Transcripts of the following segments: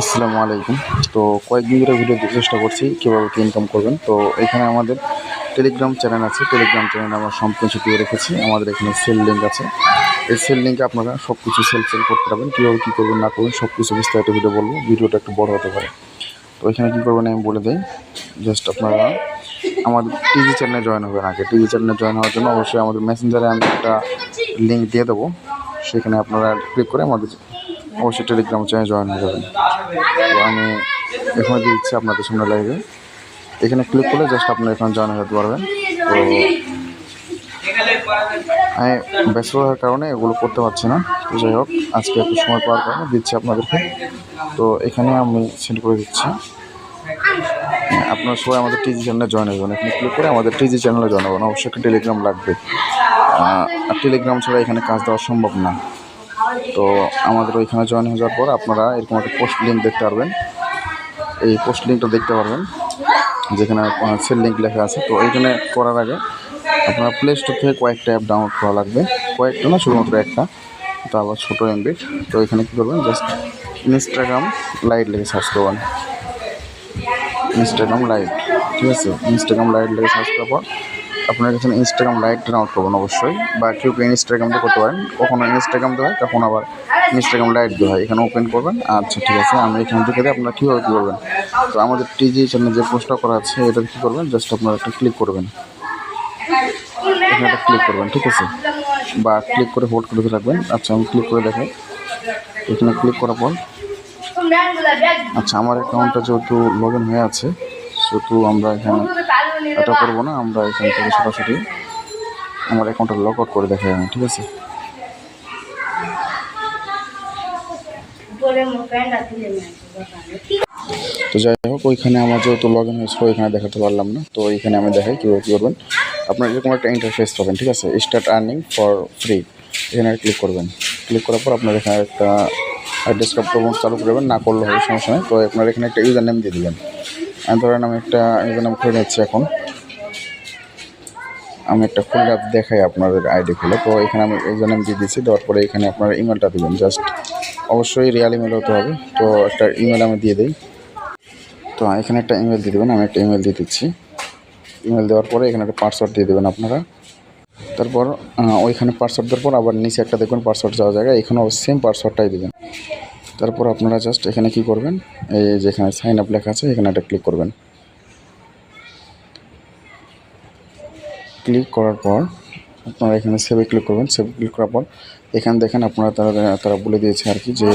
আসসালামু আলাইকুম। তো কয়েকদিন ধরে ভিডিও দিতে চেষ্টা করছি কীভাবে কি ইনকাম করবেন। তো এখানে আমাদের টেলিগ্রাম চ্যানেল আছে। টেলিগ্রাম চ্যানেলে আমরা সব কিছু দিয়ে রেখেছি। আমাদের এখানে সেল লিঙ্ক আছে। এই সেল লিঙ্কে আপনারা সব কিছু সেল করতে পারবেন। কীভাবে কী করবেন না করবেন সব কিছু বিস্তারিত ভিডিও বলবো। ভিডিওটা একটু বড় হতে পারে। তো এখানে কী করবেন আমি বলে দিই। জাস্ট আপনারা আমাদের টিজি চ্যানেলে জয়েন হবেন আগে। টিজি চ্যানেলে জয়েন হওয়ার জন্য অবশ্যই আমাদের মেসেঞ্জারে আমি একটা লিঙ্ক দিয়ে দেবো। সেখানে আপনারা ক্লিক করে আমাদের অবশ্যই টেলিগ্রাম চ্যানেলে জয়েন হয়ে যাবেন। তো আমি এখানে দিয়ে দিচ্ছি আপনাদের সামনে লাইভে। এখানে ক্লিক করলে জাস্ট আপনারা এখানে জয়েন হতে পারবেন। তো আমি ব্যস্ত হওয়ার কারণে এগুলো করতে পারছি না। তো যাই হোক, আজকে একটু সময় পাওয়ার কারণে দিচ্ছি আপনাদেরকে। তো এখানে আমি সেন্ড করে দিচ্ছি। আপনারা সবাই আমাদের টিজি চ্যানেলে জয়েন হবেন। এখানে ক্লিক করে আমাদের টিজি চ্যানেলে জয়েন হবেন। অবশ্যই একটা টেলিগ্রাম লাগবে। আর টেলিগ্রাম ছাড়া এখানে কাজ দেওয়া সম্ভব না। তো আমাদের ওইখানে জয়েন হয়ে যাওয়ার পর আপনারা এরকম একটা পোস্ট লিঙ্ক দেখতে পারবেন। এই পোস্ট লিঙ্কটা দেখতে পারবেন যেখানে সেল লিঙ্ক লেখা আছে। তো এইখানে করার আগে আপনারা প্লে স্টোর থেকে কয়েকটা অ্যাপ ডাউনলোড করা লাগবে। কয়েকটা না, শুধুমাত্র একটা। তো আবার ছোটো এমবি। তো এখানে কী করবেন, জাস্ট ইনস্টাগ্রাম লাইট লিখে সার্চ করবেন। ইনস্টাগ্রাম লাইট, ঠিক আছে। ইনস্টাগ্রাম লাইট লিখে সার্চ করার পর আপনার কাছে ইনস্টাগ্রাম লাইটটা ডাউনলোড করবেন অবশ্যই। বা কেউ ইনস্টাগ্রাম দিয়ে করতে পারেন। কখনো ইনস্টাগ্রাম দেওয়া হয়, কখন আবার ইনস্টাগ্রাম লাইট দেওয়া হয়। এখানে ওপেন করবেন। আচ্ছা, ঠিক আছে। আমি এখান থেকে আপনারা কীভাবে কী করবেন। তো আমাদের টিজি চ্যানেলে যে পোস্টটা করা আছে এটা কী করবেন, জাস্ট আপনারা একটা ক্লিক করবেন। এখানে একটা ক্লিক করবেন, ঠিক আছে। বা ক্লিক করে হোল্ড করে রাখবেন। আচ্ছা, আমি ক্লিক করে দেখাই। এখানে ক্লিক করার পর আচ্ছা, আমার অ্যাকাউন্টটা যেহেতু লগ ইন হয়ে আছে, সেহেতু আমরা এখানে এটা করবো না। আমরা এখান থেকে সরাসরি আমার অ্যাকাউন্টটা লগ আউট করে দেখাই আমি, ঠিক আছে। তো যাই হোক, ওইখানে আমার যেহেতু লগ ইন হয়েছিল ওইখানে দেখাতে পারলাম না। তো এইখানে আমি দেখাই কীভাবে কী করবেন। আপনার এরকম একটা ইন্টারফেস পাবেন, ঠিক আছে। স্টার্ট আর্নিং ফর ফ্রি, এখানে ক্লিক করবেন। ক্লিক করার পর আপনার এখানে একটা ডেস্কটপ প্রোমোট চালু করবেন। না করলে হবে, সমস্যা নেই। তো আপনার এখানে একটা ইউজার নেম দিয়ে দেবেন। ধরেন আমি একটা ইউজার নেম খুলে নিচ্ছি। এখন আমি একটা খুলে দেখাই আপনাদের আইডি খুলে। তো এখানে আমি ইউজার নেম দিয়ে দিচ্ছি। দেওয়ার পরে এখানে আপনার ইমেলটা দেবেন। জাস্ট অবশ্যই রিয়াল ইমেল হতে হবে। তো একটা ইমেল আমি দিয়ে দিই। তো এখানে একটা ইমেল দিয়ে দেবেন। আমি একটা ইমেল দিয়ে দিচ্ছি। ইমেল দেওয়ার পরে এখানে একটা পাসওয়ার্ড দিয়ে দেবেন আপনারা। তারপর ওইখানে পাসওয়ার্ড দেওয়ার পর আবার নিচে একটা দেখবেন পাসওয়ার্ড যাওয়ার জায়গায়, এখানেও সেম পাসওয়ার্ডটাই দেবেন। তারপর আপনারা জাস্ট এখানে কি করবেন, এই যেখানে সাইন আপ লেখা আছে এখানে একটা ক্লিক করবেন। ক্লিক করার পর আপনারা এখানে সেভে ক্লিক করবেন। সেভে ক্লিক করার পর এখানে দেখেন আপনারা তারা বলে দিয়েছে আর কি যে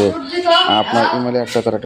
আপনার ইমেলে একটা তারা